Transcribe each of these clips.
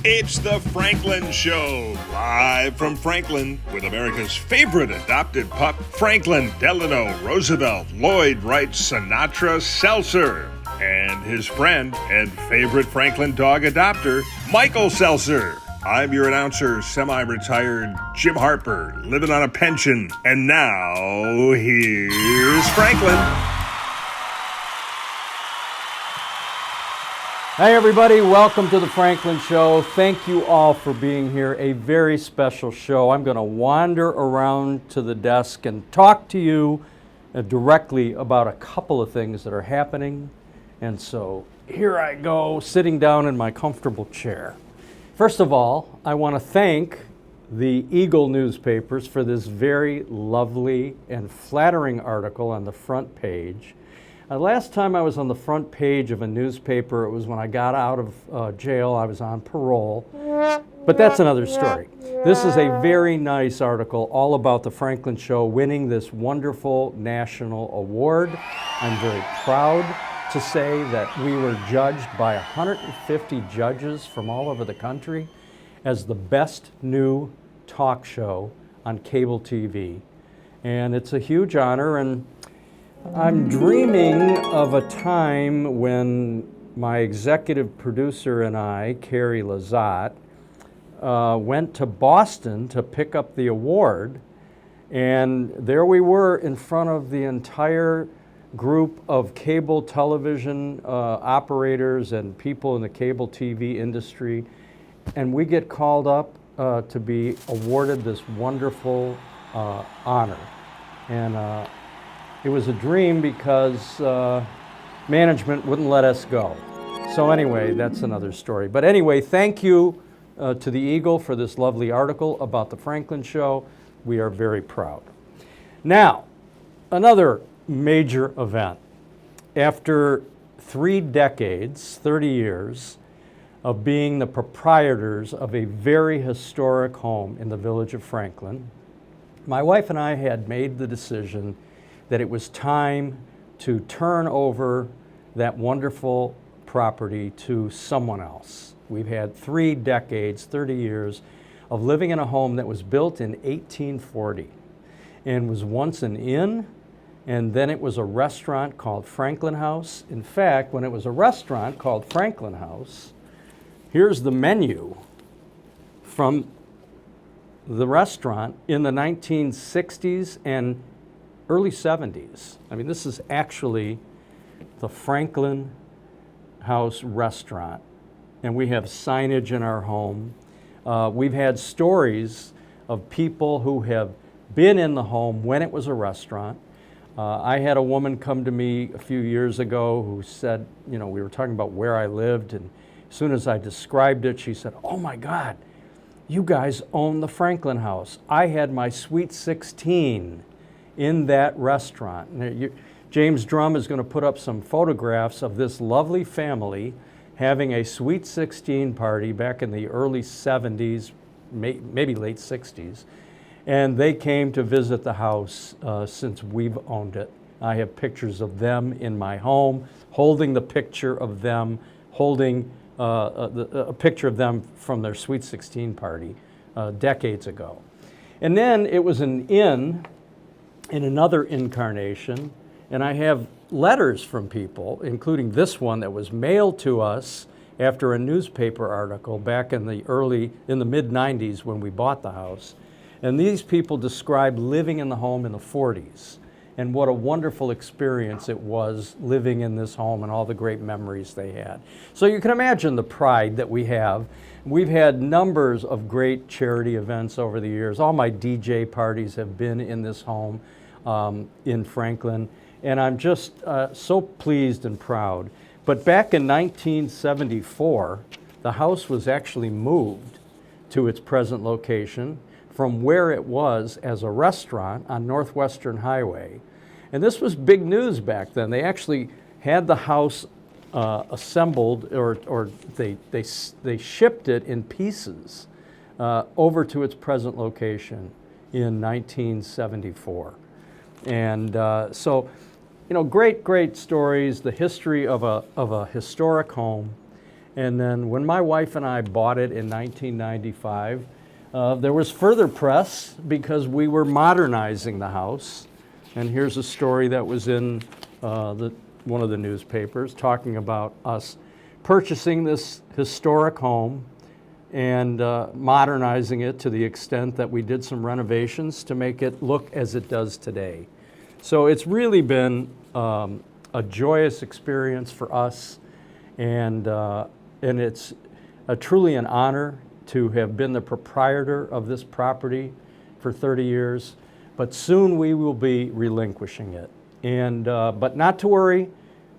It's the Franklin Show, live from Franklin with America's favorite adopted pup, Franklin Delano Roosevelt Lloyd Wright Sinatra Seltzer, and his friend and favorite Franklin dog adopter, Michael Seltzer. I'm your announcer, semi-retired Jim Harper, living on a pension. And now, here's Franklin. Hi everybody, welcome to the Franklin Show. Thank you all for being here. A very special show. I'm going to wander around to the desk and talk to you directly about a couple of things that are happening. And so here I go, sitting down in my comfortable chair. First of all, I want to thank the Eagle newspapers for this very lovely and flattering article on the front page. Last time I was on the front page of a newspaper, it was when I got out of jail. I was on parole, but that's another story. This is a very nice article all about the Franklin Show winning this wonderful national award. I'm very proud to say that we were judged by 150 judges from all over the country as the best new talk show on cable TV. And it's a huge honor, and I'm dreaming of a time when my executive producer and I, Carrie Lazat, went to Boston to pick up the award, and there we were in front of the entire group of cable television operators and people in the cable TV industry, and we get called up to be awarded this wonderful honor. And it was a dream because management wouldn't let us go. So anyway, that's another story. But anyway, thank you to the Eagle for this lovely article about the Franklin Show. We are very proud. Now, another major event. After 3 decades, 30 years, of being the proprietors of a very historic home in the village of Franklin, my wife and I had made the decision that it was time to turn over that wonderful property to someone else. We've had 3 decades, 30 years of living in a home that was built in 1840 and was once an inn, and then it was a restaurant called Franklin House. In fact, when it was a restaurant called Franklin House, here's the menu from the restaurant in the 1960s and early 70s. I mean, this is actually the Franklin House restaurant, and we have signage in our home. We've had stories of people who have been in the home when it was a restaurant. I had a woman come to me a few years ago who said, you know, we were talking about where I lived, and as soon as I described it, she said, "Oh my God, you guys own the Franklin House. I had my Sweet 16 in that restaurant." James Drum is going to put up some photographs of this lovely family having a Sweet 16 party back in the early 70s, maybe late 60s. And they came to visit the house since we've owned it. I have pictures of them in my home, holding the picture of them, holding a picture of them from their Sweet 16 party decades ago. And then it was an inn in another incarnation, and I have letters from people, including this one that was mailed to us after a newspaper article back in the mid-90s when we bought the house. And these people described living in the home in the 40s and what a wonderful experience it was living in this home and all the great memories they had. So you can imagine the pride that we have. We've had numbers of great charity events over the years. All my DJ parties have been in this home in Franklin, and I'm just so pleased and proud. But back in 1974, the house was actually moved to its present location from where it was as a restaurant on Northwestern Highway. And this was big news back then. They actually had the house assembled, or they shipped it in pieces over to its present location in 1974. And so, you know, great stories, the history of a historic home. And then when my wife and I bought it in 1995, there was further press because we were modernizing the house. And here's a story that was in one of the newspapers talking about us purchasing this historic home and modernizing it to the extent that we did some renovations to make it look as it does today. So it's really been a joyous experience for us, and it's truly an honor to have been the proprietor of this property for 30 years, but soon we will be relinquishing it. And but not to worry,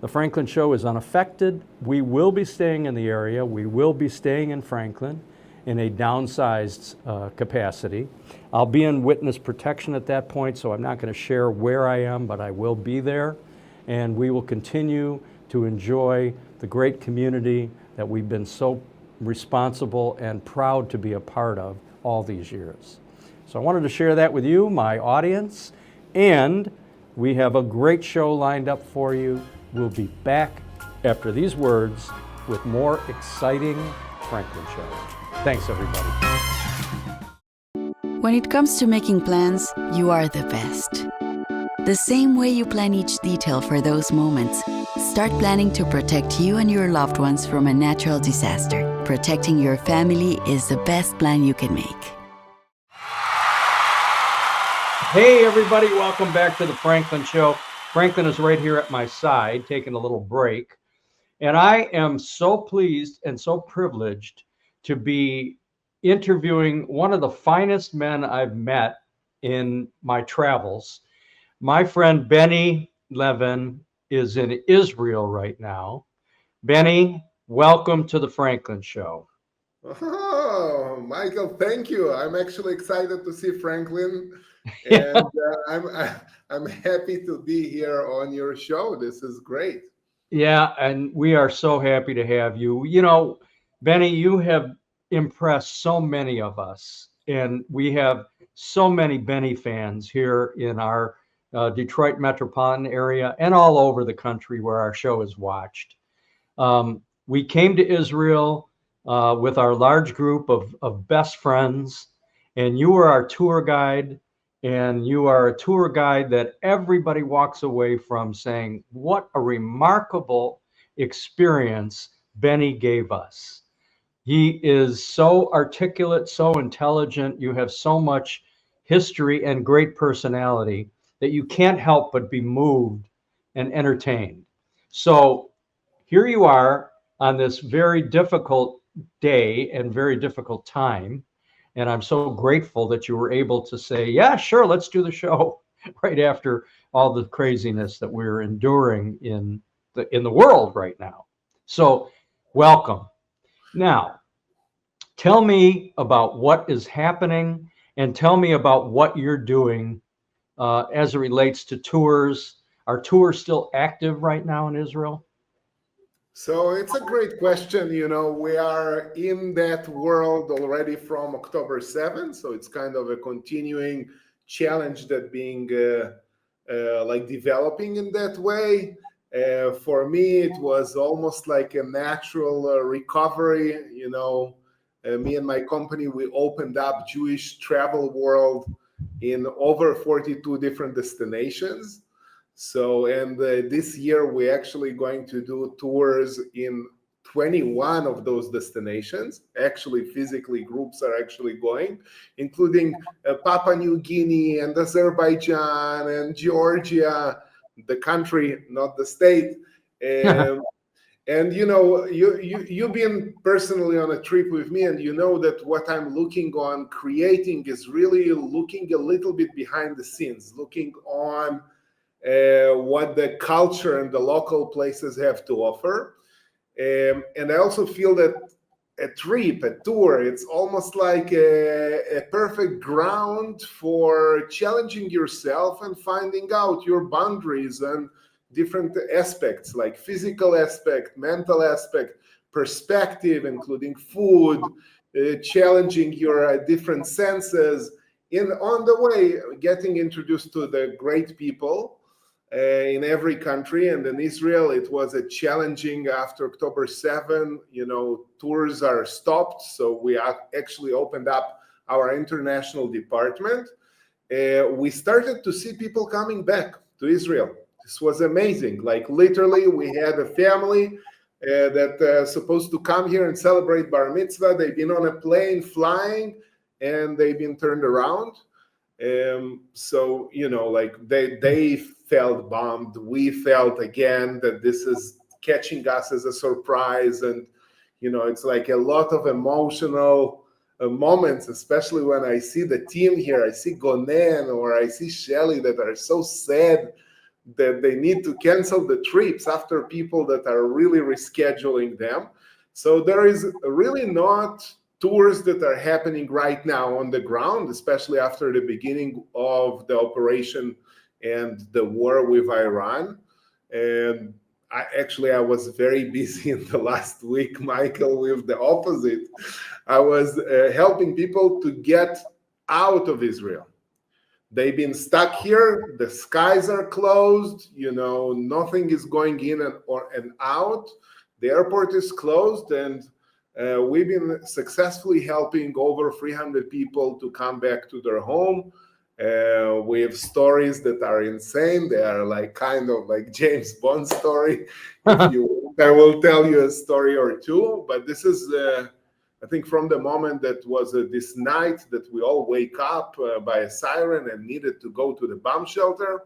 the Franklin Show is unaffected. We will be staying in the area. We will be staying in Franklin in a downsized capacity. I'll be in witness protection at that point, so I'm not going to share where I am, but I will be there. And we will continue to enjoy the great community that we've been so responsible and proud to be a part of all these years. So I wanted to share that with you, my audience, and we have a great show lined up for you. We'll be back after these words with more exciting Franklin Show. Thanks, everybody. When it comes to making plans, you are the best. The same way you plan each detail for those moments, start planning to protect you and your loved ones from a natural disaster. Protecting your family is the best plan you can make. Hey, everybody, welcome back to the Franklin Show. Franklin is right here at my side, taking a little break. And I am so pleased and so privileged to be interviewing one of the finest men I've met in my travels. My friend Beni Levin is in Israel right now. Beni, welcome to the Franklin Show. Oh, Michael, thank you. I'm actually excited to see Franklin, and I'm happy to be here on your show. This is great. Yeah, and we are so happy to have you. You know, Beni, you have impressed so many of us, and we have so many Beni fans here in our Detroit metropolitan area and all over the country where our show is watched. We came to Israel with our large group of best friends, and you were our tour guide, and you are a tour guide that everybody walks away from saying, what a remarkable experience Beni gave us. He is so articulate, so intelligent. You have so much history and great personality that you can't help but be moved and entertained. So here you are on this very difficult day and very difficult time. And I'm so grateful that you were able to say, yeah, sure, let's do the show right after all the craziness that we're enduring in the world right now. So welcome. Now, tell me about what is happening and tell me about what you're doing as it relates to tours. Are tours still active right now in Israel? So it's a great question. You know, we are in that world already from October 7th. So it's kind of a continuing challenge that being like developing in that way. For me, it was almost like a natural recovery. You know, me and my company, we opened up Jewish travel world in over 42 different destinations. So, and this year we're actually going to do tours in 21 of those destinations. Actually, physically, groups are actually going, including Papua New Guinea and Azerbaijan and Georgia, the country, not the state. And you know, you've been personally on a trip with me, and you know that what I'm looking on creating is really looking a little bit behind the scenes, looking on what the culture and the local places have to offer. And I also feel that a trip, a tour, it's almost like a perfect ground for challenging yourself and finding out your boundaries and different aspects, like physical aspect, mental aspect, perspective, including food, challenging your different senses, in on the way getting introduced to the great people. in every country. And in Israel, it was a challenging after October 7, tours are stopped. So we actually opened up our international department. We started to see people coming back to Israel. This was amazing. Like literally, we had a family that supposed to come here and celebrate bar mitzvah. They've been on a plane flying, and they've been turned around. So they felt bombed. We felt again that this is catching us as a surprise, and it's like a lot of emotional moments, especially when I see the team here. I see Gonen or I see Shelly that are so sad that they need to cancel the trips after people that are really rescheduling them. So there is really not tours that are happening right now on the ground, especially after the beginning of the operation and the war with Iran. And I was very busy in the last week, Michael, with the opposite. I was helping people to get out of Israel. They've been stuck here. The skies are closed. Nothing is going in and out. The airport is closed, and we've been successfully helping over 300 people to come back to their home. We have stories that are insane. They are kind of like James Bond story. If you want, I will tell you a story or two. But this is, I think, from the moment that was this night that we all wake up by a siren and needed to go to the bomb shelter.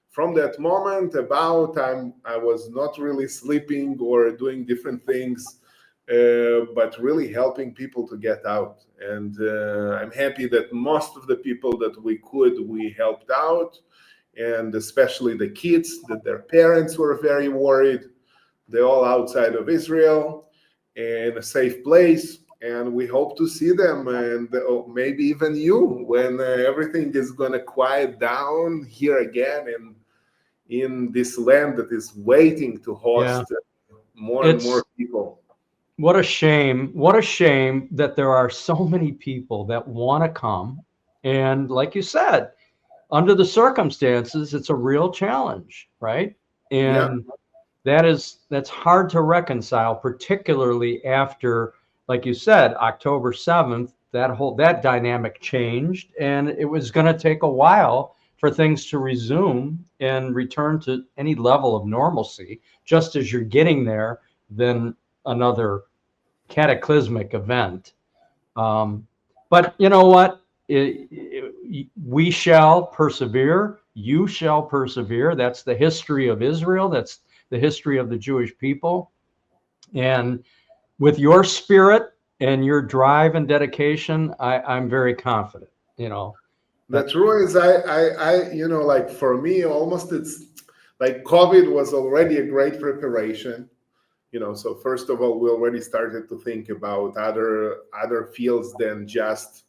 From that moment, I was not really sleeping or doing different things, but really helping people to get out. And I'm happy that most of the people that we helped out, and especially the kids, that their parents were very worried. They're all outside of Israel in a safe place, and we hope to see them, and maybe even you, when everything is going to quiet down here again and in this land that is waiting to host more and more people. What a shame. What a shame that there are so many people that want to come. And like you said, under the circumstances, it's a real challenge, right? And that's hard to reconcile, particularly after, like you said, October 7th, that dynamic changed, and it was going to take a while for things to resume and return to any level of normalcy. Just as you're getting there, then another cataclysmic event. But you know what? We shall persevere. You shall persevere. That's the history of Israel. That's the history of the Jewish people. And with your spirit and your drive and dedication, I'm very confident. The truth is, I for me, almost it's like COVID was already a great preparation. So first of all, we already started to think about other fields than just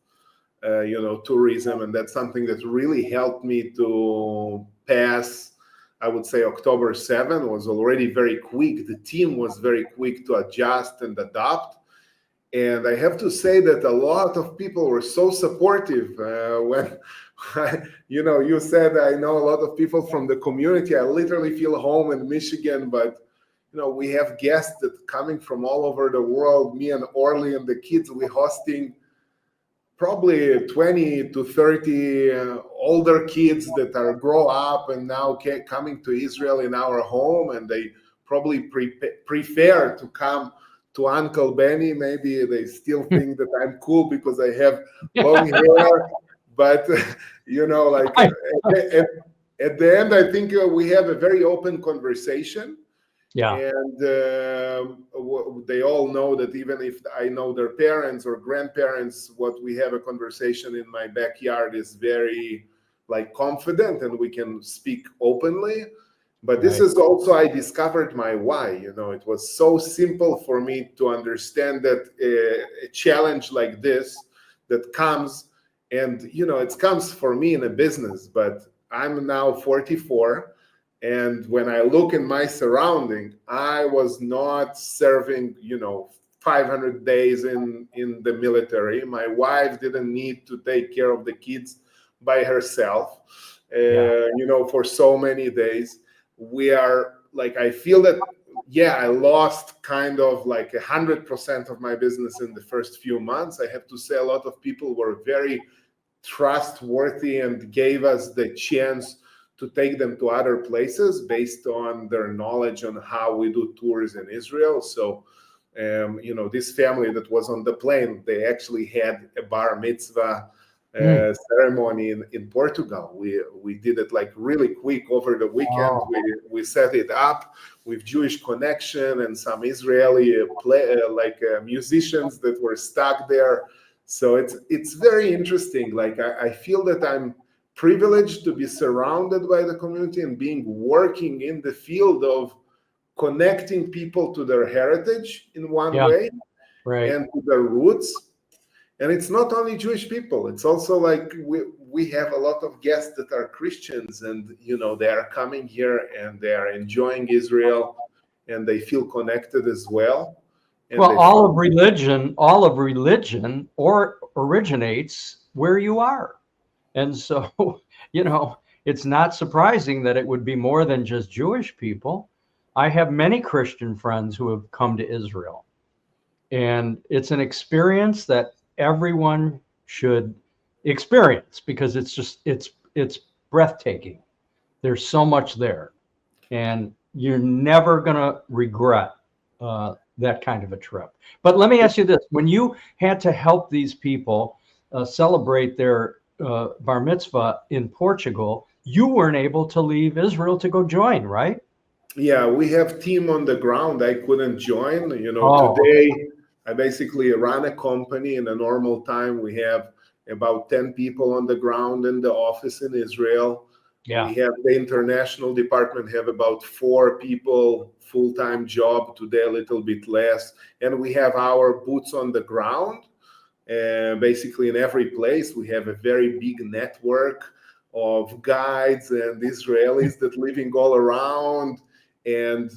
tourism, and that's something that really helped me to pass. I would say October 7 was already very quick. The team was very quick to adjust and adapt. And I have to say that a lot of people were so supportive when, you said, I know a lot of people from the community. I literally feel home in Michigan, but, we have guests that coming from all over the world. Me and Orly and the kids, we're hosting probably 20 to 30 older kids that are grow up and now coming to Israel in our home, and they probably prefer to come to Uncle Beni. Maybe they still think that I'm cool because I have long hair, but at the end, I think we have a very open conversation. Yeah. And they all know that even if I know their parents or grandparents, what we have a conversation in my backyard is very confident, and we can speak openly. But this is also, I discovered my why. It was so simple for me to understand that a challenge like this that comes, and it comes for me in a business, but I'm now 44. And when I look in my surrounding, I was not serving, 500 days in the military. My wife didn't need to take care of the kids by herself, for so many days. we are like, I feel that, yeah, I lost kind of like 100% of my business in the first few months. I have to say a lot of people were very trustworthy and gave us the chance to take them to other places based on their knowledge on how we do tours in Israel. So, this family that was on the plane, they actually had a bar mitzvah ceremony in Portugal. We did it like really quick over the weekend. Oh. We set it up with Jewish connection and some Israeli musicians that were stuck there. So it's very interesting. Like I feel that I'm privileged to be surrounded by the community and working in the field of connecting people to their heritage in one way, right, and to their roots. And it's not only Jewish people. It's also like we have a lot of guests that are Christians, and they are coming here and they are enjoying Israel, and they feel connected as well. And well, all of religion originates where you are. And so, it's not surprising that it would be more than just Jewish people. I have many Christian friends who have come to Israel, and it's an experience that everyone should experience because it's breathtaking. There's so much there, and you're never gonna regret that kind of a trip. But let me ask you this: when you had to help these people celebrate their bar mitzvah in Portugal, you weren't able to leave Israel to go join, right? Yeah, we have team on the ground. I couldn't join. Oh, Today I basically run a company. In a normal time, we have about 10 people on the ground in the office in Israel. yeah. We have the international department have about 4 people, full-time job. Today, a little bit less. And we have our boots on the ground. Basically, in every place, we have a very big network of guides and Israelis that living all around. And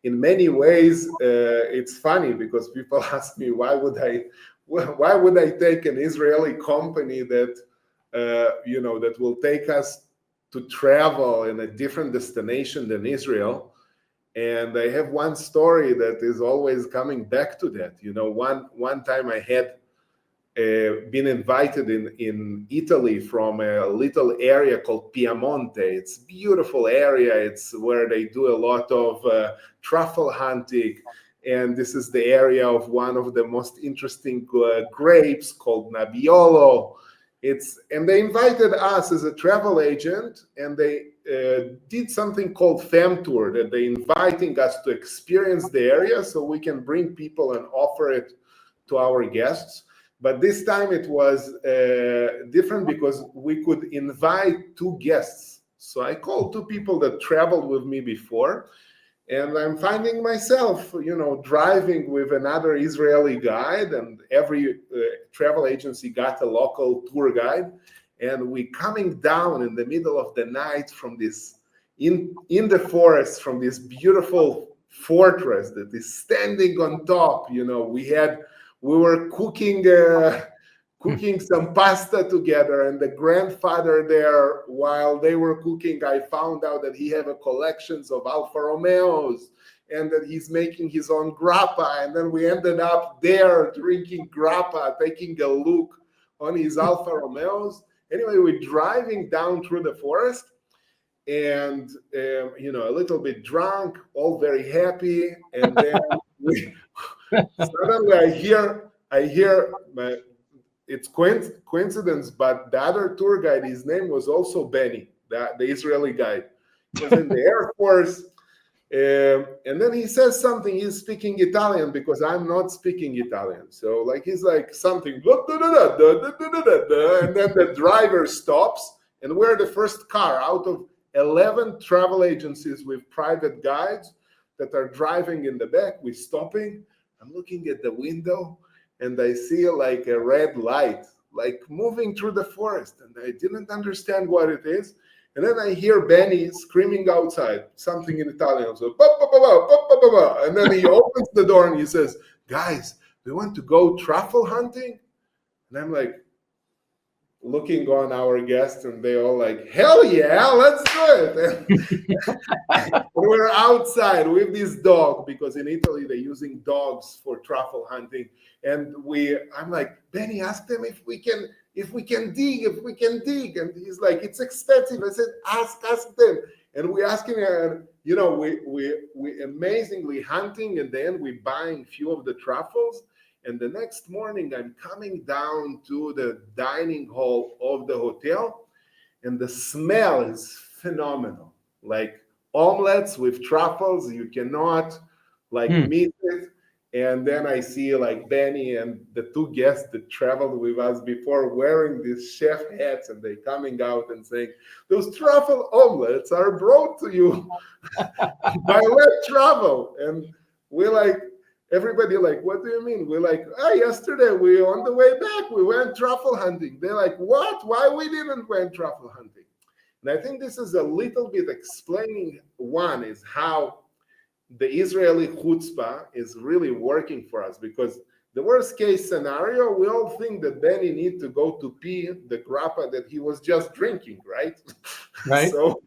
in many ways, it's funny because people ask me, why would I take an Israeli company that that will take us to travel in a different destination than Israel? And I have one story that is always coming back to that. One time I had been invited in Italy from a little area called Piemonte. It's a beautiful area. It's where they do a lot of truffle hunting. And this is the area of one of the most interesting grapes called Nebbiolo. And they invited us as a travel agent, and they did something called Fam Tour, that they inviting us to experience the area so we can bring people and offer it to our guests. But this time it was different because we could invite 2 guests. So I called 2 people that traveled with me before, and I'm finding myself, driving with another Israeli guide, and every travel agency got a local tour guide, and we coming down in the middle of the night from this in the forest, from this beautiful fortress that is standing on top. We were cooking some pasta together, and the grandfather there, while they were cooking, I found out that he had a collections of Alfa Romeos and that he's making his own grappa. And then we ended up there drinking grappa, taking a look on his Alfa Romeos. Anyway, we're driving down through the forest, and a little bit drunk, all very happy, and then suddenly I hear it's coincidence, but the other tour guide, his name was also Beni, the Israeli guy. He was in the Air Force, and then he says something. He's speaking Italian because I'm not speaking Italian. So he's like something, and then the driver stops, and we're the first car out of 11 travel agencies with private guides that are driving in the back. We're stopping. I'm looking at the window, and I see like a red light, like moving through the forest, and I didn't understand what it is. And then I hear Benny screaming outside, something in Italian. So, "Ba, ba, ba, ba, ba, ba, ba, ba." And then he opens the door and he says, "Guys, do you want to go truffle hunting?" And I'm like, looking on our guests, and they all like, hell yeah, let's do it. And we're outside with this dog, because in Italy they're using dogs for truffle hunting. And I'm like, Benny, ask them if we can dig. And he's like, it's expensive. I said, ask them. And we asking, we amazingly hunting, and then we buying few of the truffles. And the next morning, I'm coming down to the dining hall of the hotel, and the smell is phenomenal. Like omelets with truffles, you cannot miss it. And then I see like Benny and the two guests that traveled with us before wearing these chef hats, and they coming out and saying, those truffle omelets are brought to you by Web Travel. And we're like, everybody like, what do you mean? We're like, yesterday we on the way back, we went truffle hunting. They're like, what? Why we didn't went truffle hunting? And I think this is a little bit explaining, one is how the Israeli chutzpah is really working for us, because the worst case scenario, we all think that Benny need to go to pee the grappa that he was just drinking, right? Right. So,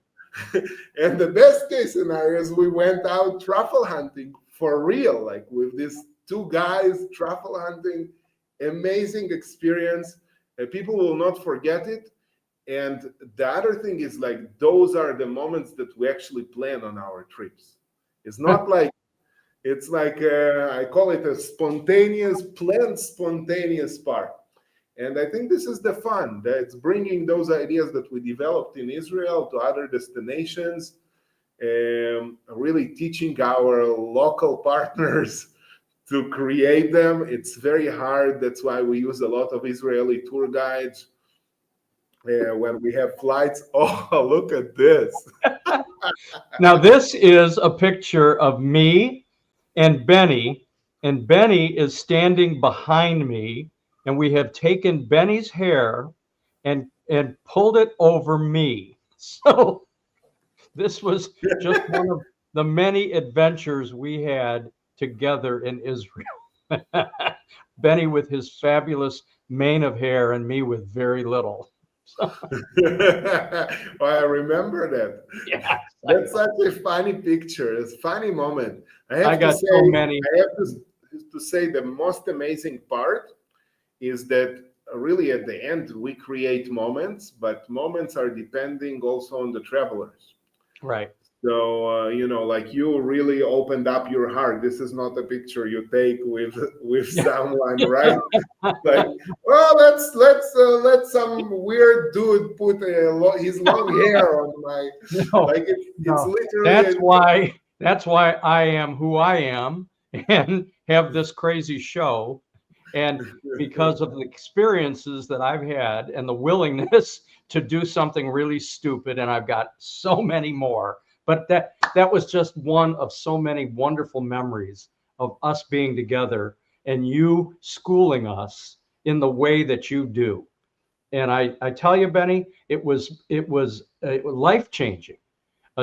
and the best case scenario is we went out truffle hunting for real, like with these two guys truffle hunting, amazing experience. People will not forget it. And the other thing is like, those are the moments that we actually plan on our trips. It's not like, it's like, I call it a spontaneous part. And I think this is the fun, that it's bringing those ideas that we developed in Israel to other destinations, really teaching our local partners to create them. It's very hard. That's why we use a lot of Israeli tour guides when we have flights. Oh, look at this. Now, this is a picture of me and Benny is standing behind me, and we have taken Benny's hair and pulled it over me. So this was just one of the many adventures we had together in Israel. Benny with his fabulous mane of hair, and me with very little. Well, I remember that. Yeah, That's such a funny picture. It's a funny moment. I got so many. I have to say the most amazing part is that really at the end we create moments, but moments are depending also on the travelers. Right. So like you really opened up your heart. This is not a picture you take with someone, right? Like, well, let some weird dude put his long hair on my. No, like it's literally. That's why I am who I am and have this crazy show, and because of the experiences that I've had and the willingness to do something really stupid, and I've got so many more. But that was just one of so many wonderful memories of us being together and you schooling us in the way that you do. And I tell you, Benny, it was life-changing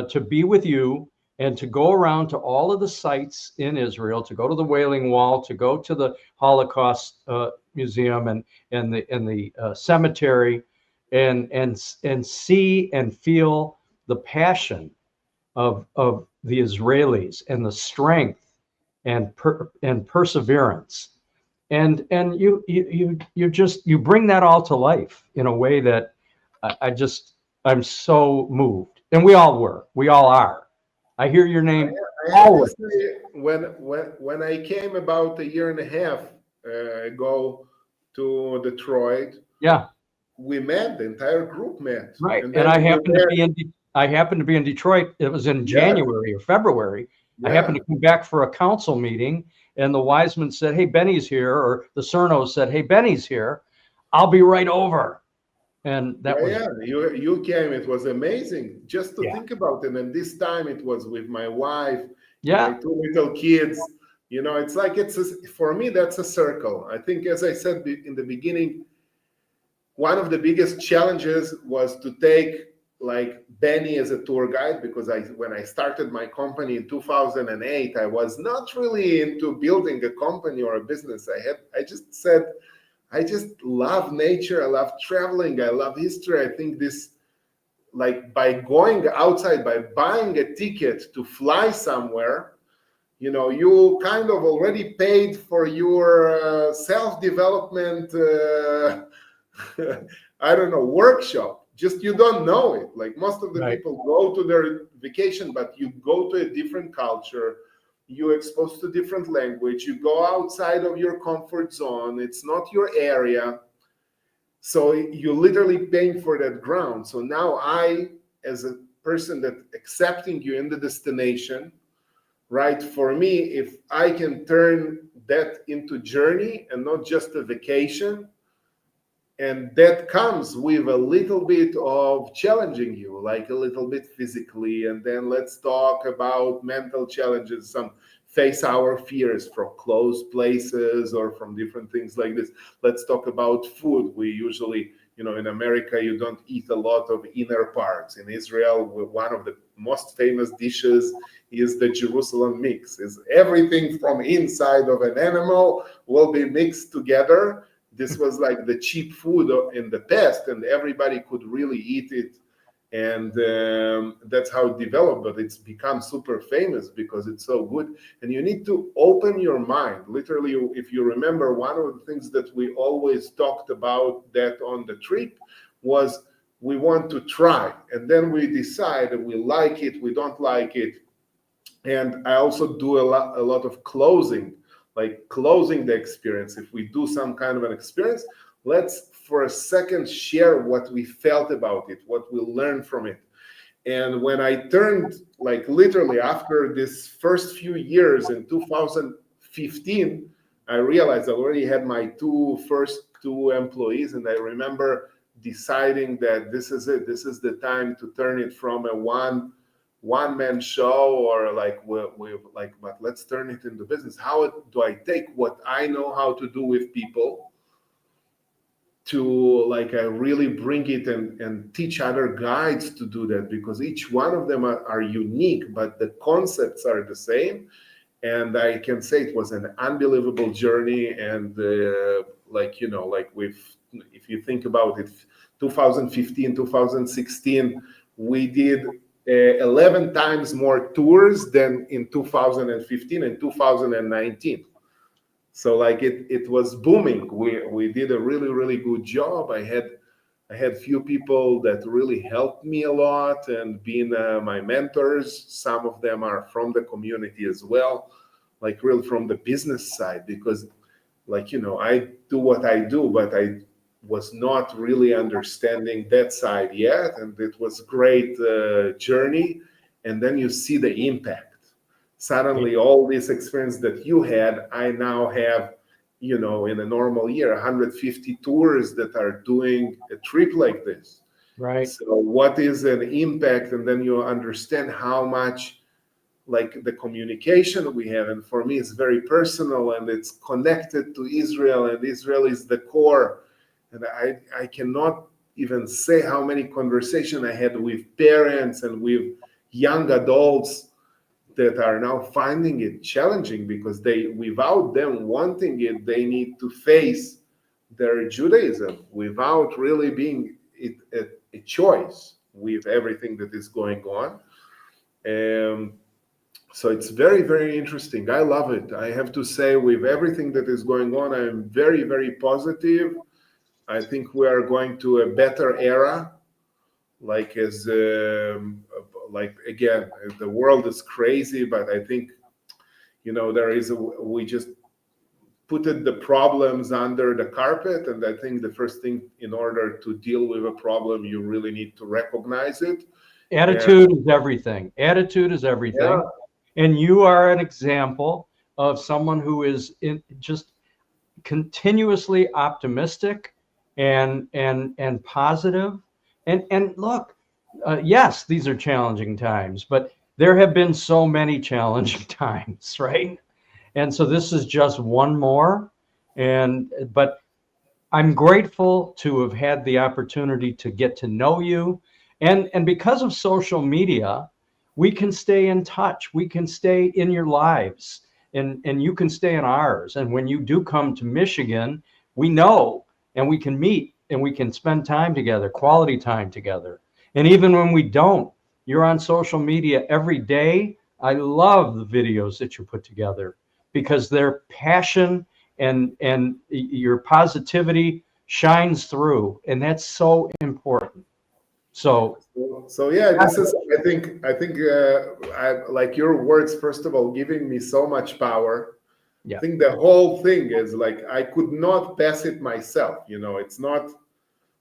to be with you and to go around to all of the sites in Israel, to go to the Wailing Wall, to go to the Holocaust Museum and the cemetery, and see and feel the passion of the Israelis and the strength and perseverance, and you bring that all to life in a way that I'm so moved, and we all are. I hear your name always. When I came about a year and a half ago to Detroit, yeah, we met, the entire group met, right, and I happened to be in Detroit. It was in January or February. I happened to come back for a council meeting, and the Weisman said, "Hey, Benny's here," or the Surnow said, "Hey, Benny's here. I'll be right over." And that was you came. It was amazing just to think about it. And this time it was with my wife, my two little kids. It's like for me that's a circle. I think, as I said in the beginning, one of the biggest challenges was to take like Benny as a tour guide, because when I started my company in 2008, I was not really into building a company or a business. I just said, I just love nature. I love traveling. I love history. I think this, like by going outside, by buying a ticket to fly somewhere, you kind of already paid for your self-development, I don't know, workshop. Just you don't know it. Like most of the Right. people go to their vacation, but you go to a different culture, you're exposed to different language, you go outside of your comfort zone, it's not your area. So you're literally paying for that ground. So now I, as a person that accepting you in the destination, right? For me, if I can turn that into journey and not just a vacation, and that comes with a little bit of challenging you, like a little bit physically, and then let's talk about mental challenges, some face our fears from closed places or from different things like this. Let's talk about food. We usually, in America, you don't eat a lot of inner parts. In Israel, one of the most famous dishes is the Jerusalem mix. Is everything from inside of an animal will be mixed together. This was like the cheap food in the past, and everybody could really eat it. And that's how it developed, but it's become super famous because it's so good. And you need to open your mind. Literally, if you remember, one of the things that we always talked about that on the trip was we want to try. And then we decide that we like it, we don't like it. And I also do a lot of closing, like closing the experience. If we do some kind of an experience, let's for a second share what we felt about it, what we learned from it. And when I turned, like literally after this first few years in 2015, I realized I already had my first two employees, and I remember deciding that this is it. This is the time to turn it from a one-man show, or but let's turn it into business. How do I take what I know how to do with people to I really bring it and teach other guides to do that, because each one of them are unique, but the concepts are the same. And I can say it was an unbelievable journey. And if you think about it, 2015, 2016, we did 11 times more tours than in 2015 and 2019. So it was booming. We did a really, really good job. I had few people that really helped me a lot and being my mentors. Some of them are from the community as well, really from the business side, because I do what I do, but I was not really understanding that side yet. And it was a great journey. And then you see the impact. Suddenly, all this experience that you had, I now have, in a normal year, 150 tours that are doing a trip like this. Right. So what is an impact? And then you understand how much the communication we have. And for me, it's very personal, and it's connected to Israel, and Israel is the core. And I cannot even say how many conversations I had with parents and with young adults that are now finding it challenging, because without them wanting it, they need to face their Judaism without really being a choice with everything that is going on. So it's very, very interesting. I love it. I have to say, with everything that is going on, I'm very, very positive. I think we are going to a better era. Again, the world is crazy, but I think, we just put the problems under the carpet. And I think the first thing, in order to deal with a problem, you really need to recognize it. Attitude is everything. Attitude is everything. Yeah. And you are an example of someone who is just continuously optimistic and positive. And look, yes, these are challenging times, but there have been so many challenging times, right? And so this is just one more. But I'm grateful to have had the opportunity to get to know you. And because of social media, we can stay in touch. We can stay in your lives, and you can stay in ours. And when you do come to Michigan, we know, and we can meet and we can spend time together, quality time together. And even when we don't, you're on social media every day. I love the videos that you put together because their passion and your positivity shines through, and that's so important. So yeah, this is, I like your words, first of all, giving me so much power. yeah, I think the whole thing is like, I could not pass it myself.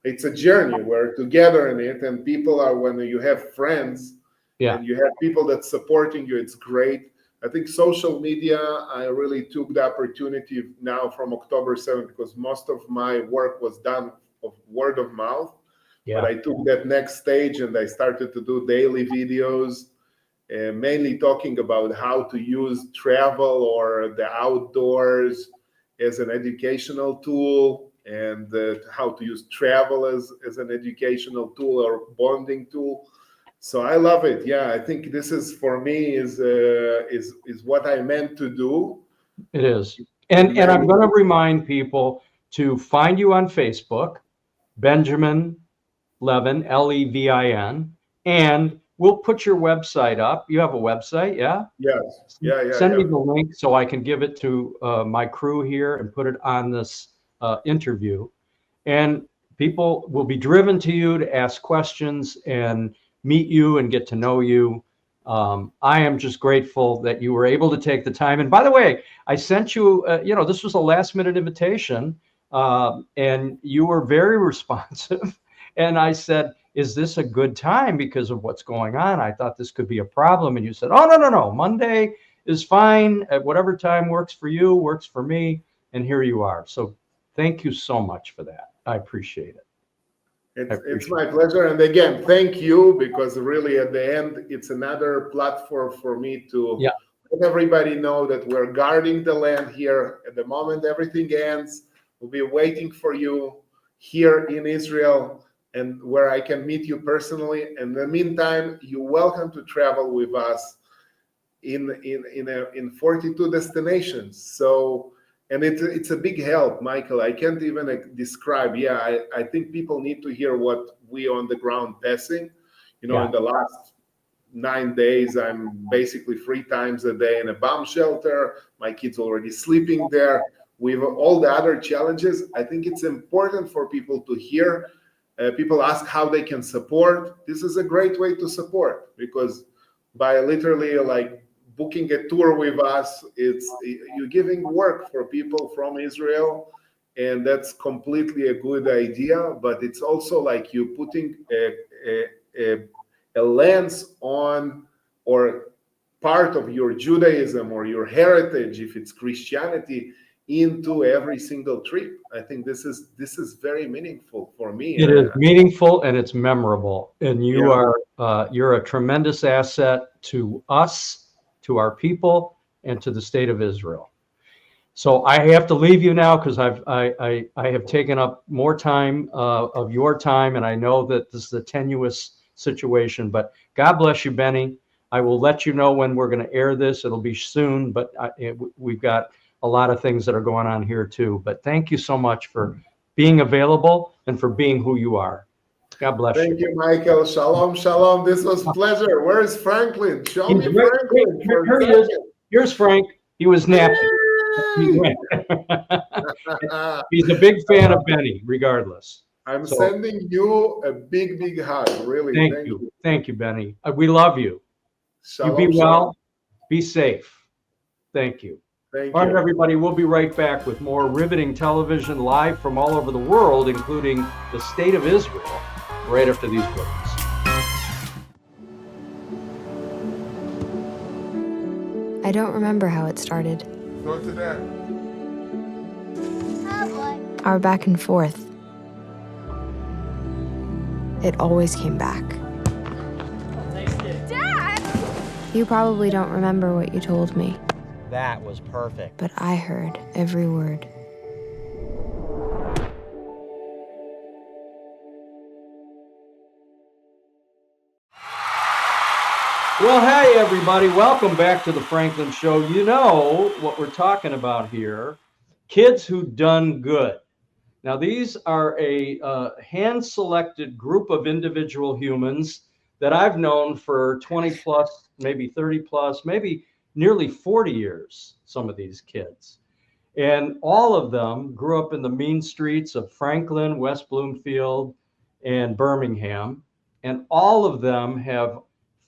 It's a journey. We're together in it, and people are, when you have friends yeah, and you have people that's supporting you, it's great. I think social media, I really took the opportunity now from October 7th, because most of my work was done of word of mouth. But yeah, I took that next stage and I started to do daily videos, mainly talking about how to use travel or the outdoors as an educational tool, and how to use travel as an educational tool or bonding tool. So I love it. Yeah, I think this is, for me, is what I meant to do. it is. And And I'm many, going to remind people to find you on Facebook, Benjamin Levin, Levin, and we'll put your website up. You have a website, yeah? yes, yeah. Send me the link so I can give it to my crew here and put it on this interview. And people will be driven to you to ask questions and meet you and get to know you. I am just grateful that you were able to take the time. And by the way, I sent you, this was a last minute invitation, and you were very responsive. And I said, is this a good time because of what's going on? I thought this could be a problem. And you said, oh, no. Monday is fine. At whatever time works for you, works for me. And here you are. So thank you so much for that. I appreciate it. It's my pleasure. And again, thank you, because really at the end, it's another platform for me to let everybody know that we're guarding the land here. At the moment everything ends, we'll be waiting for you here in Israel, and where I can meet you personally. In the meantime, you're welcome to travel with us in 42 destinations. So, and it's a big help, Michael. I can't even describe. Yeah, I think people need to hear what we on the ground passing. In the last 9 days, I'm basically 3 times a day in a bomb shelter. My kids already sleeping there. With all the other challenges, I think it's important for people to hear. People ask how they can support. This is a great way to support, because by literally like booking a tour with us, you're giving work for people from Israel, and that's completely a good idea. But it's also like you putting a lens on, or part of your Judaism or your heritage, if it's Christianity, into every single trip. I think this is very meaningful for me. It is meaningful and it's memorable, and you are you're a tremendous asset to us, to our people, and to the state of Israel. So I have to leave you now because I have taken up more time of your time, and I know that this is a tenuous situation. But God bless you, Beni. I will let you know when we're going to air this. It'll be soon, but we've got a lot of things that are going on here too. But thank you so much for being available and for being who you are. God bless you. Thank you, Michael. Shalom, shalom. This was a pleasure. Where is Franklin? Show me Franklin. Here he is. Here's Frank. He was napping. He's a big fan of Beni, regardless. I'm sending you a big, big hug. Really. Thank you. Thank you, Beni. We love you. Shalom, you be well. shalom. Be safe. Thank you. Thank All you. right, everybody, we'll be right back with more riveting television live from all over the world, including the state of Israel, right after these breaks. I don't remember how it started. Go to that. Our back and forth. It always came back. Dad! You probably don't remember what you told me, That was perfect. but I heard every word. Well, hey, everybody. Welcome back to the Franklin Show. You know what we're talking about here. Kids who done good. Now, these are a hand-selected group of individual humans that I've known for 20 plus, maybe 30 plus, maybe nearly 40 years, some of these kids. And all of them grew up in the mean streets of Franklin, West Bloomfield, and Birmingham. And all of them have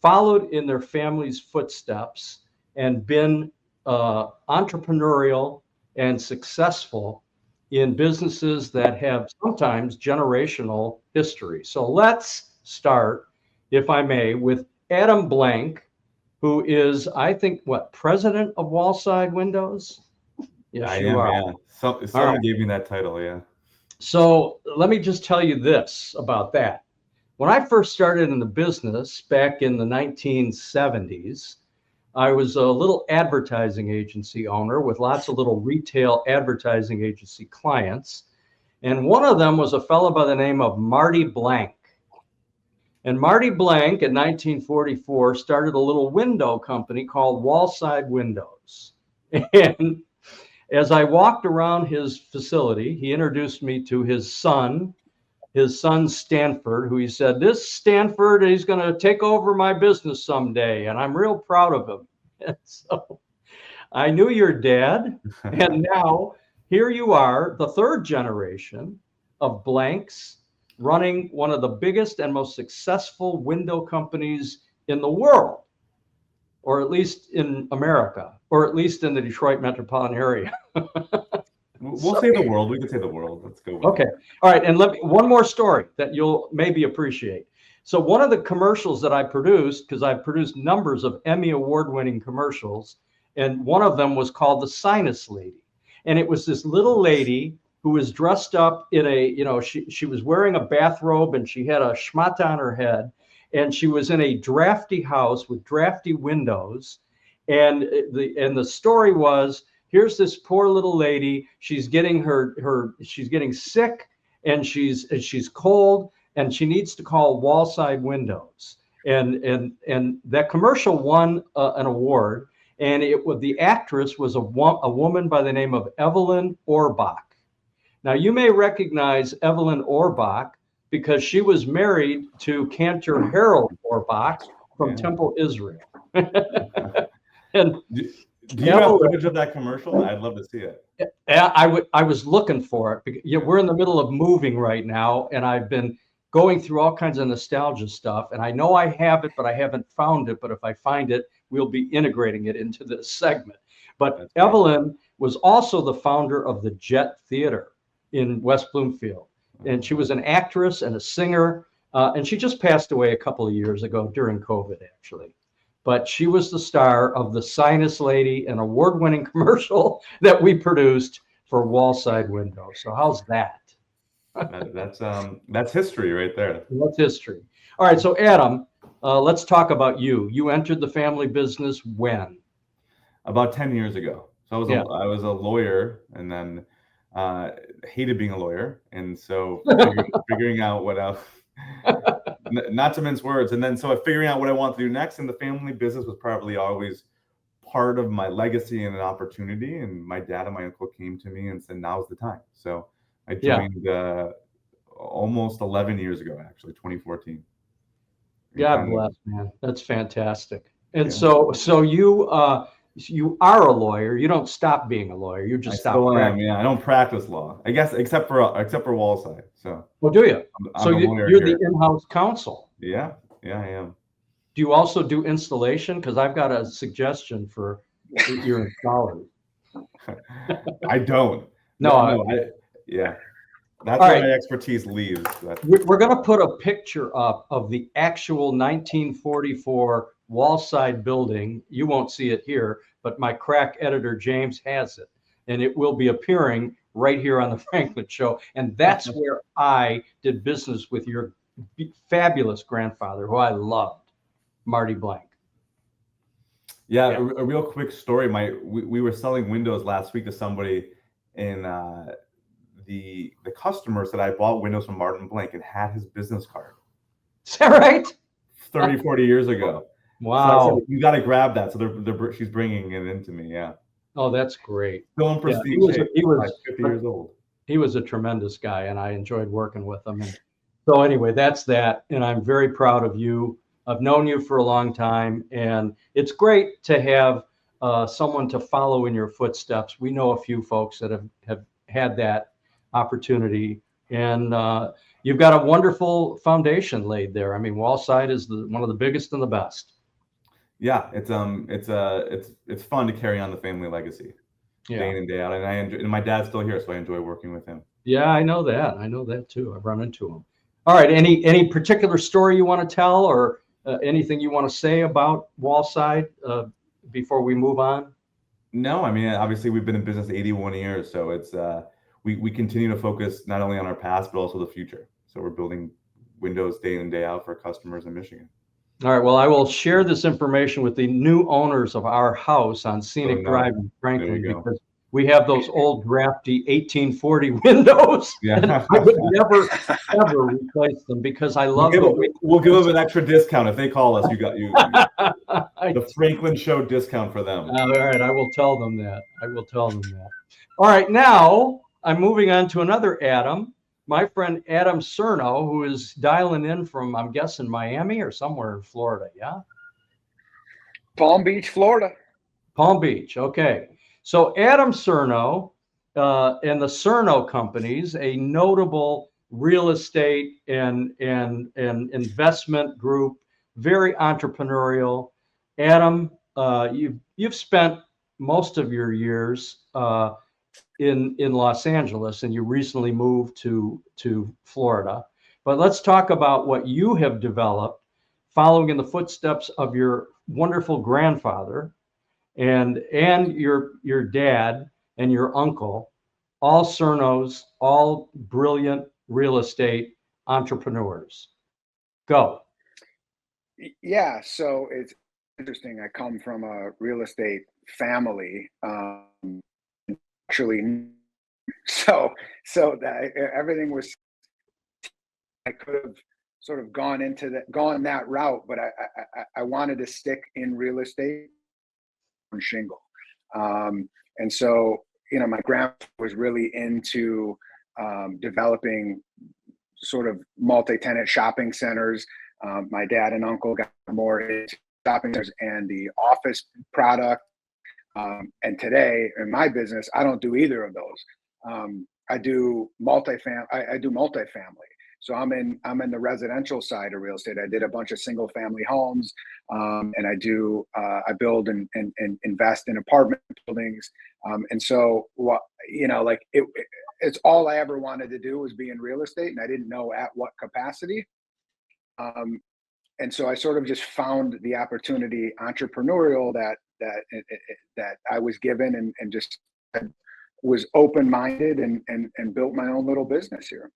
followed in their family's footsteps and been entrepreneurial and successful in businesses that have sometimes generational history. So let's start, if I may, with Adam Blanck, who is, I think, president of Wallside Windows? Yes, I you am, are. yeah. Someone gave me that title, yeah. So let me just tell you this about that. When I first started in the business back in the 1970s, I was a little advertising agency owner with lots of little retail advertising agency clients. And one of them was a fellow by the name of Marty Blanck. And Marty Blanck in 1944 started a little window company called Wallside Windows. And as I walked around his facility, he introduced me to his son Stanford, who he said, this Stanford, he's going to take over my business someday, and I'm real proud of him. And so I knew your dad, and now here you are, the third generation of Blancks, running one of the biggest and most successful window companies in the world, or at least in America, or at least in the Detroit metropolitan area. We'll say the world. We can say the world. Let's go with Okay. it. All right. And one more story that you'll maybe appreciate. So one of the commercials that I produced, because I've produced numbers of Emmy award-winning commercials, and one of them was called The Sinus Lady. And it was this little lady who was dressed up in she was wearing a bathrobe and she had a schmata on her head. And she was in a drafty house with drafty windows. And the story was, here's this poor little lady. She's getting she's getting sick, and she's cold, and she needs to call Wallside Windows. And that commercial won an award, and the actress was a woman by the name of Evelyn Orbach. Now you may recognize Evelyn Orbach because she was married to Cantor Harold Orbach from Temple, Israel. And do you have footage of that commercial? I'd love to see it. I was looking for it. We're in the middle of moving right now, and I've been going through all kinds of nostalgia stuff. And I know I have it, but I haven't found it. But if I find it, we'll be integrating it into this segment. But Evelyn was also the founder of the Jet Theater in West Bloomfield. And she was an actress and a singer. And she just passed away a couple of years ago during COVID, actually. But she was the star of The Sinus Lady, an award-winning commercial that we produced for Wallside Windows. So how's that? That's history right there. That's history. All right, so Adam, let's talk about you. You entered the family business when? About 10 years ago. So I was a lawyer, and then hated being a lawyer, and so figuring out what else. Not to mince words. And then so figuring out what I want to do next, and the family business was probably always part of my legacy and an opportunity. And my dad and my uncle came to me and said, now's the time. So I joined almost 11 years ago, actually, 2014. God bless, man. That's fantastic. And so you are a lawyer. You don't stop being a lawyer. You just stop. I don't practice law, I guess, except for Wallside. So. Well, do you? So you're the in-house counsel. Yeah, I am. Do you also do installation? Because I've got a suggestion for your installers. I don't. That's where my expertise leaves. We're going to put a picture up of the actual 1944 Wallside building. You won't see it here, but my crack editor James has it, and it will be appearing right here on the Franklin Show. And that's where I did business with your fabulous grandfather, who I loved, Marty Blanck. Yeah. A real quick story. We were selling windows last week to somebody, and the customer said I bought windows from Martin Blanck and had his business card. Is that right? 30, 40 years ago. Wow. So I said, you got to grab that. So she's bringing it into me. Yeah. Oh, that's great. Still in pristine shape. He was like 50 years old. He was a tremendous guy, and I enjoyed working with him. And so anyway, that's that. And I'm very proud of you. I've known you for a long time, and it's great to have someone to follow in your footsteps. We know a few folks that have had that opportunity, and you've got a wonderful foundation laid there. I mean, Wallside is one of the biggest and the best. Yeah, it's fun to carry on the family legacy, day in and day out, and and my dad's still here, so I enjoy working with him. Yeah, I know that. I know that too. I've run into him. All right. Any particular story you want to tell, or anything you want to say about Wallside before we move on? No, I mean, obviously we've been in business 81 years, so it's we continue to focus not only on our past but also the future. So we're building windows day in and day out for customers in Michigan. All right. Well, I will share this information with the new owners of our house on Scenic Drive in Franklin, because we have those old drafty 1840 windows. Yeah. And I would never ever replace them because I love them. We'll give them an extra discount if they call us. You the Franklin Show discount for them. All right. I will tell them that. I will tell them that. All right. Now I'm moving on to another Adam. My friend Adam Surnow, who is dialing in from, I'm guessing, Miami or somewhere in Florida. Yeah. Palm Beach, Florida. Palm Beach. Okay. So Adam Surnow and the Surnow Companies, a notable real estate and investment group, very entrepreneurial. Adam, you've spent most of your years in Los Angeles, and you recently moved to Florida. But let's talk about what you have developed following in the footsteps of your wonderful grandfather and your dad and your uncle, all Surnows, all brilliant real estate entrepreneurs. Go. Yeah, so it's interesting. I come from a real estate family. Actually, so that everything was, I could have sort of gone that route, but I wanted to stick in real estate on shingle. And so, my grandpa was really into developing sort of multi-tenant shopping centers. My dad and uncle got more into shopping centers and the office product. And today in my business, I don't do either of those. I do multifamily. So I'm in the residential side of real estate. I did a bunch of single family homes, and I build and invest in apartment buildings. And so it's all I ever wanted to do was be in real estate, and I didn't know at what capacity. And so I sort of just found the opportunity entrepreneurial that I was given, and just was open-minded and built my own little business here.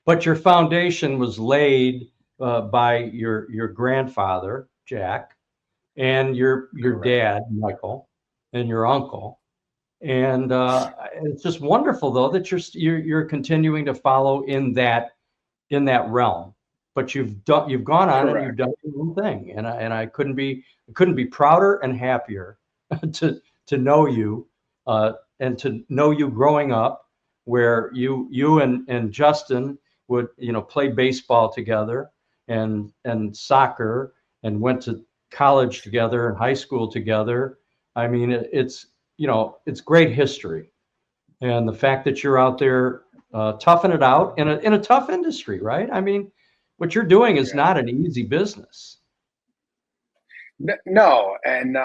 But your foundation was laid by your grandfather, Jack, and your dad, Michael, and your uncle. And it's just wonderful, though, that you're continuing to follow in that realm. But you've gone on and you've done your own thing, and I couldn't be prouder and happier to know you and to know you growing up, where you and Justin would play baseball together and soccer, and went to college together and high school together. I mean, it's great history, and the fact that you're out there toughing it out in a tough industry, right? I mean, what you're doing is not an easy business. No, and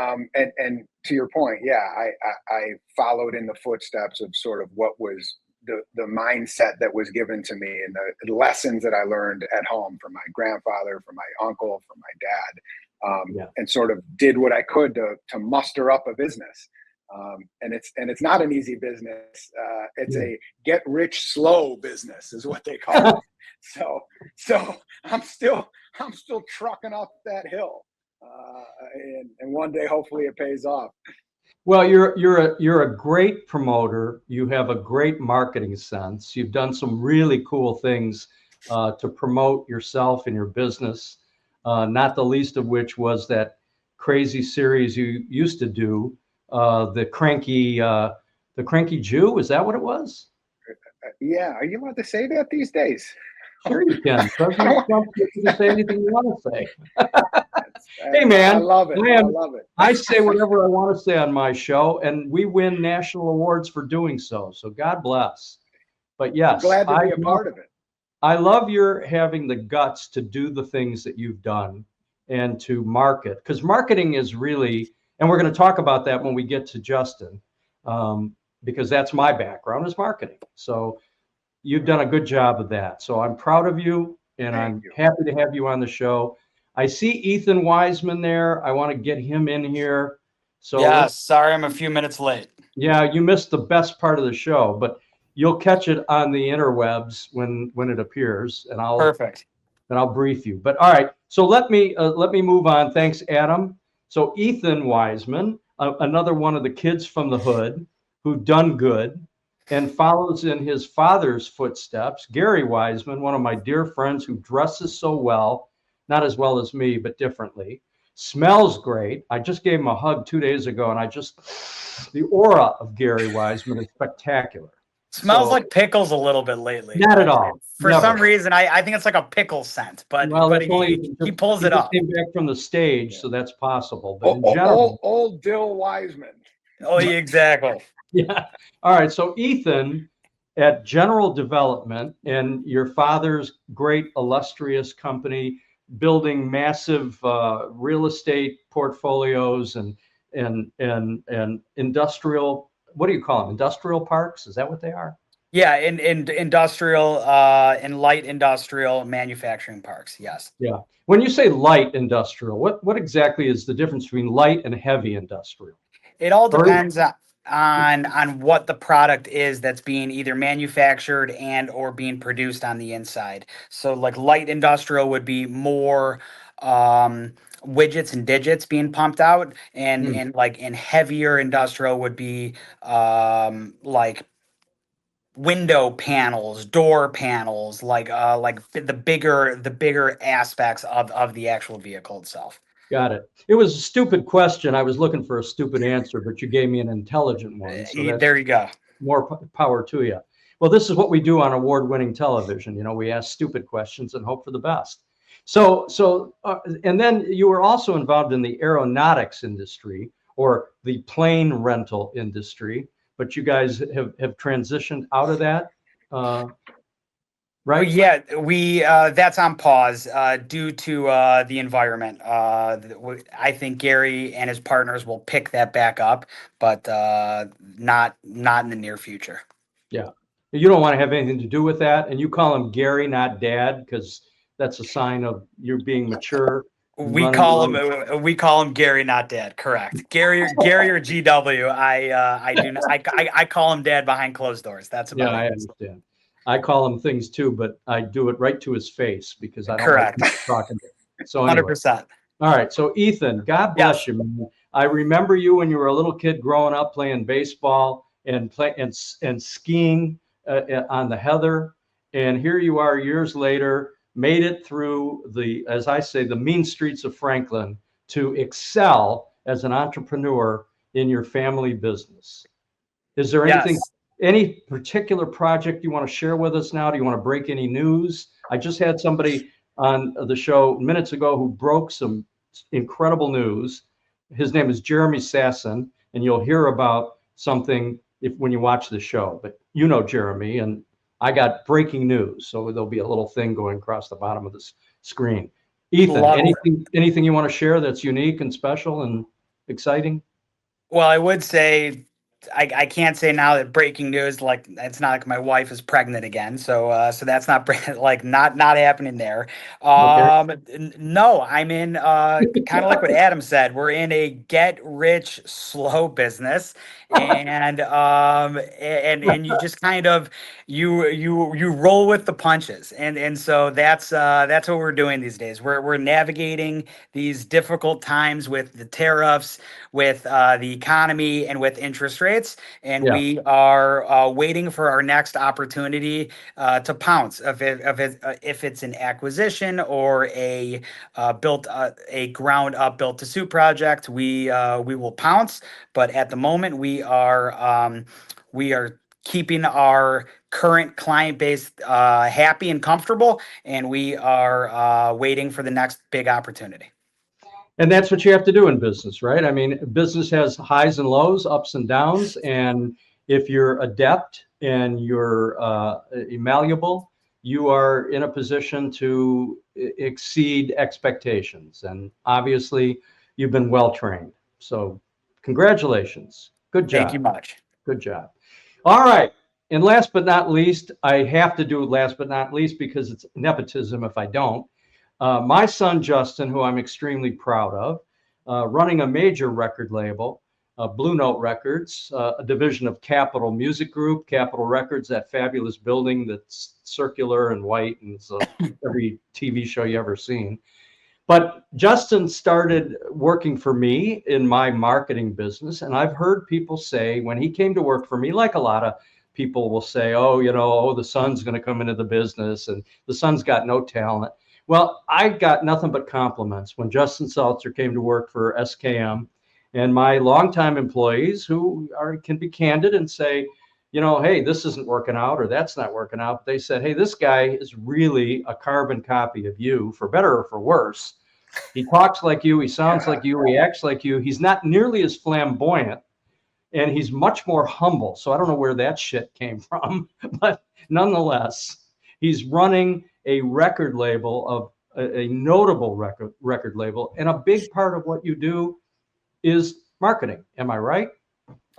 to your point, I followed in the footsteps of sort of what was the mindset that was given to me, and the lessons that I learned at home from my grandfather, from my uncle, from my dad, and sort of did what I could to muster up a business. And it's not an easy business. It's a get rich slow business is what they call it. So I'm still trucking up that hill, and one day hopefully it pays off. Well, you're a great promoter. You have a great marketing sense. You've done some really cool things to promote yourself and your business. Not the least of which was that crazy series you used to do, the cranky Jew. Is that what it was? Yeah, are you allowed to say that these days? Sure you can. President Trump, you can say anything you want to say. Hey, I man, love it. I love it. I say whatever I want to say on my show, and we win national awards for doing so. So God bless. But yes, Glad to be a part of it. I love your having the guts to do the things that you've done and to market, because marketing is really, and we're going to talk about that when we get to Justin, because that's my background is marketing. So you've done a good job of that. So I'm proud of you, and I'm happy to have you on the show. I see Ethan Weisman there. I want to get him in here. So yeah, sorry I'm a few minutes late. Yeah, you missed the best part of the show, but you'll catch it on the interwebs when it appears, and Perfect. And I'll brief you. But all right, so let me move on. Thanks, Adam. So Ethan Weisman, another one of the kids from the hood who done good and follows in his father's footsteps. Gary Weisman, one of my dear friends who dresses so well, not as well as me, but differently. Smells great. I just gave him a hug 2 days ago, and the aura of Gary Weisman is spectacular. Smells like pickles a little bit lately. Not at all. For some reason, I think it's like a pickle scent, but he pulls it up. He came back from the stage, so that's possible. But in general, old Dill Weisman. Oh, exactly. Yeah. All right. So Ethan, at General Development, and your father's great illustrious company, building massive real estate portfolios and industrial. What do you call them? Industrial parks? Is that what they are? Yeah, in industrial and light industrial manufacturing parks. Yes. Yeah. When you say light industrial, what exactly is the difference between light and heavy industrial? It all depends on what the product is that's being either manufactured and or being produced on the inside. So like light industrial would be more widgets and digits being pumped out, and like in heavier industrial would be like window panels, door panels, like the bigger aspects of the actual vehicle itself. Got it. It was a stupid question. I was looking for a stupid answer, but you gave me an intelligent one. So there you go. More power to you. Well, this is what we do on award-winning television. You know, we ask stupid questions and hope for the best. So, and then you were also involved in the aeronautics industry or the plane rental industry, but you guys have transitioned out of that, right? Yeah, we that's on pause due to the environment. I think Gary and his partners will pick that back up, but not in the near future. Yeah, you don't want to have anything to do with that, and you call him Gary, not Dad, because that's a sign of you're being mature. We call him Gary, not Dad. Correct. Gary or GW. I do not. I call him Dad behind closed doors. That's about it. I understand. I call him things too, but I do it right to his face because I don't Correct. like talking to him. So anyway. 100%. All right. So Ethan, God bless you, man. I remember you when you were a little kid growing up playing baseball and skiing on the heather, and here you are years later. Made it through as I say, the mean streets of Franklin to excel as an entrepreneur in your family business. Is there any particular project you want to share with us now? Do you want to break any news? I just had somebody on the show minutes ago who broke some incredible news. His name is Jeremy Sasson, and you'll hear about something when you watch the show. But you know Jeremy, and I got breaking news, so there'll be a little thing going across the bottom of the screen. Ethan, anything you want to share that's unique and special and exciting? Well, I would say I can't say now that breaking news, like it's not like my wife is pregnant again, so that's not like not happening there. No, I'm in kind of like what Adam said. We're in a get rich slow business, and you just kind of you roll with the punches, and so that's what we're doing these days. We're navigating these difficult times with the tariffs, with the economy, and with interest rates, and we are waiting for our next opportunity to pounce. If it's an acquisition or a ground up built to suit project, we will pounce. But at the moment, we are keeping our current client base happy and comfortable, and we are waiting for the next big opportunity. And that's what you have to do in business, right? I mean, business has highs and lows, ups and downs. And if you're adept and you're malleable, you are in a position to exceed expectations. And obviously, you've been well trained. So congratulations. Good job. Thank you much. Good job. All right. And last but not least, I have to do last but not least because it's nepotism if I don't. My son, Justin, who I'm extremely proud of, running a major record label, Blue Note Records, a division of Capitol Music Group, Capitol Records, that fabulous building that's circular and white, and it's every TV show you ever seen. But Justin started working for me in my marketing business, and I've heard people say when he came to work for me, like a lot of people will say, oh, the son's going to come into the business, and the son's got no talent. Well, I got nothing but compliments when Justin Seltzer came to work for SKM, and my longtime employees who can be candid and say, hey, this isn't working out or that's not working out. But they said, hey, this guy is really a carbon copy of you, for better or for worse. He talks like you, he sounds like you, he acts like you. He's not nearly as flamboyant, and he's much more humble. So I don't know where that shit came from, but nonetheless, he's running a record label of a notable record label, and a big part of what you do is marketing. Am I right?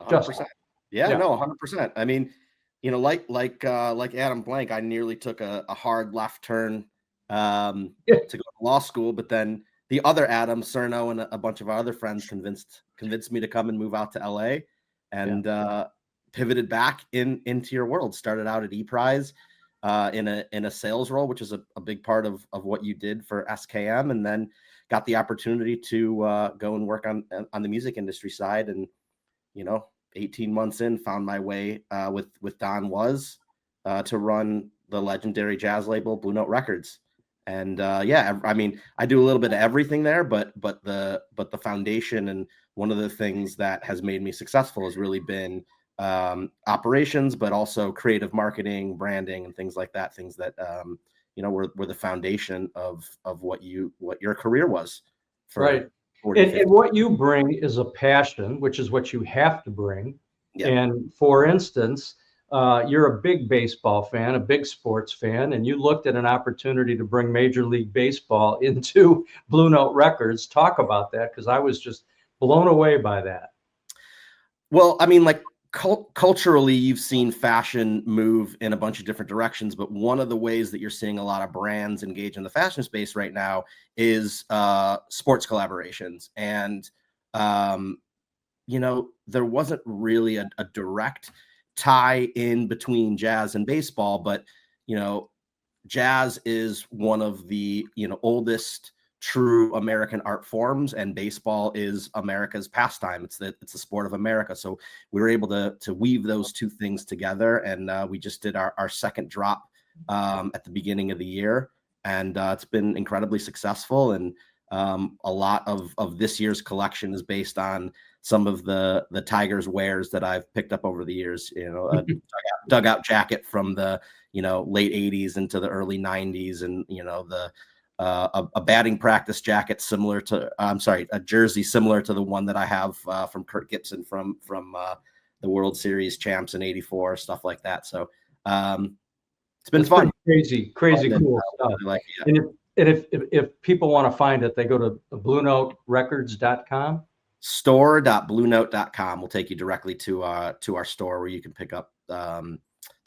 100%. Yeah, no, 100%. I mean, like Adam Blanck, I nearly took a hard left turn to go to law school, but then the other Adam Surnow and a bunch of our other friends convinced me to come and move out to LA, and pivoted back into your world. Started out at ePrize in a sales role, which is a big part of what you did for SKM, and then got the opportunity to go and work on the music industry side. And 18 months in, found my way with Don to run the legendary jazz label Blue Note Records. And I mean, I do a little bit of everything there, but the foundation, and one of the things that has made me successful has really been operations, but also creative marketing, branding, and things like that. Things that were the foundation of what your career was. Right. And what you bring is a passion, which is what you have to bring. Yeah. And for instance, you're a big baseball fan, a big sports fan, and you looked at an opportunity to bring Major League Baseball into Blue Note Records. Talk about that, because I was just blown away by that. Well, I mean, like culturally, you've seen fashion move in a bunch of different directions, but one of the ways that you're seeing a lot of brands engage in the fashion space right now is sports collaborations. And, there wasn't really a direct tie in between jazz and baseball, but, jazz is one of the, oldest true American art forms, and baseball is America's pastime. It's the sport of America. So we were able to weave those two things together, and we just did our second drop at the beginning of the year, and it's been incredibly successful. And a lot of this year's collection is based on some of the Tigers wares that I've picked up over the years. A dugout jacket from the late 80s into the early 90s, and a batting practice jacket a jersey similar to the one that I have from Kurt Gibson from the World Series champs in '84, stuff like that. So it's been fun. Crazy cool stuff. Like, yeah. And if people want to find it, they go to BlueNoteRecords.com. Store.BlueNote.com will take you directly to our store, where you can pick up the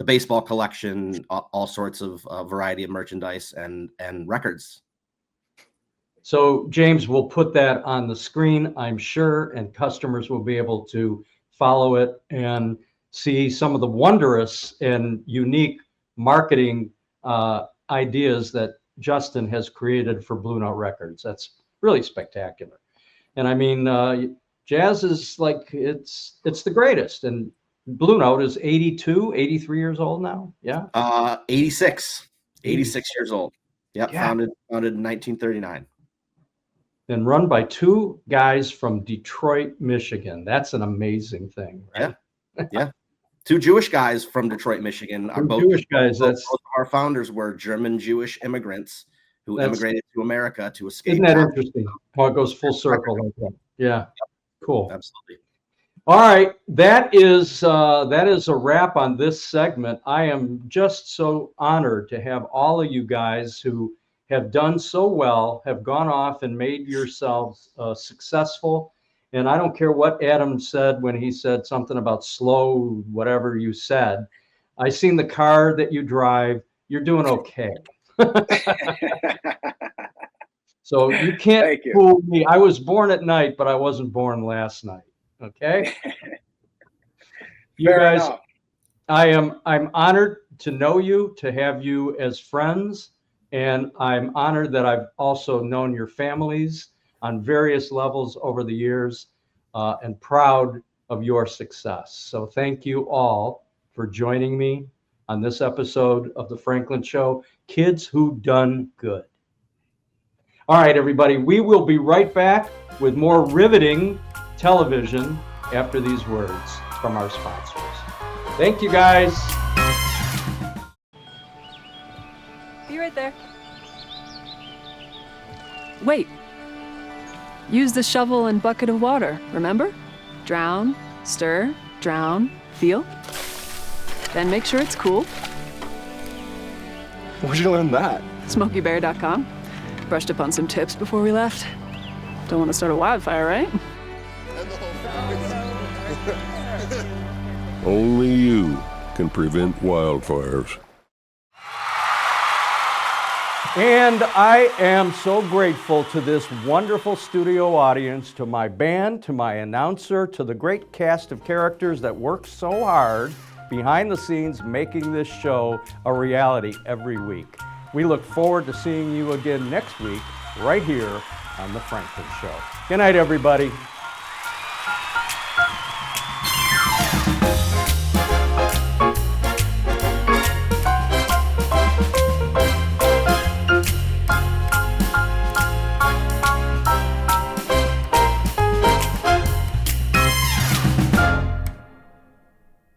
baseball collection, all sorts of variety of merchandise and records. So James will put that on the screen, I'm sure, and customers will be able to follow it and see some of the wondrous and unique marketing ideas that Justin has created for Blue Note Records. That's really spectacular. And I mean, jazz is like, it's the greatest. And Blue Note is 82, 83 years old now. Yeah. 86 years old. Yep. Yeah. Founded in 1939. And run by two guys from Detroit, Michigan. That's an amazing thing, right? Yeah. two Jewish guys from Detroit, Michigan. Jewish guys. Both of our founders were German Jewish immigrants who immigrated to America to escape. Isn't that interesting? How it goes full circle like that. Yeah, cool. Absolutely. All right, that is a wrap on this segment. I am just so honored to have all of you guys who have done so well, have gone off and made yourselves successful. And I don't care what Adam said when he said something about slow, whatever you said. I seen the car that you drive. You're doing okay. So you can't fool me. I was born at night, but I wasn't born last night. Okay. You guys, enough. I'm honored to know you, to have you as friends, and I'm honored that I've also known your families on various levels over the years, and proud of your success. So thank you all for joining me on this episode of The Franklin Show, Kids Who Done Good. All right, everybody, we will be right back with more riveting television after these words from our sponsors. Thank you, guys. Be right there. Wait. Use the shovel and bucket of water, remember? Drown, stir, drown, feel. Then make sure it's cool. Where'd you learn that? SmokeyBear.com. Brushed up on some tips before we left. Don't want to start a wildfire, right? Only you can prevent wildfires. And I am so grateful to this wonderful studio audience, to my band, to my announcer, to the great cast of characters that work so hard behind the scenes making this show a reality every week. We look forward to seeing you again next week right here on The Franklin Show. Good night, everybody.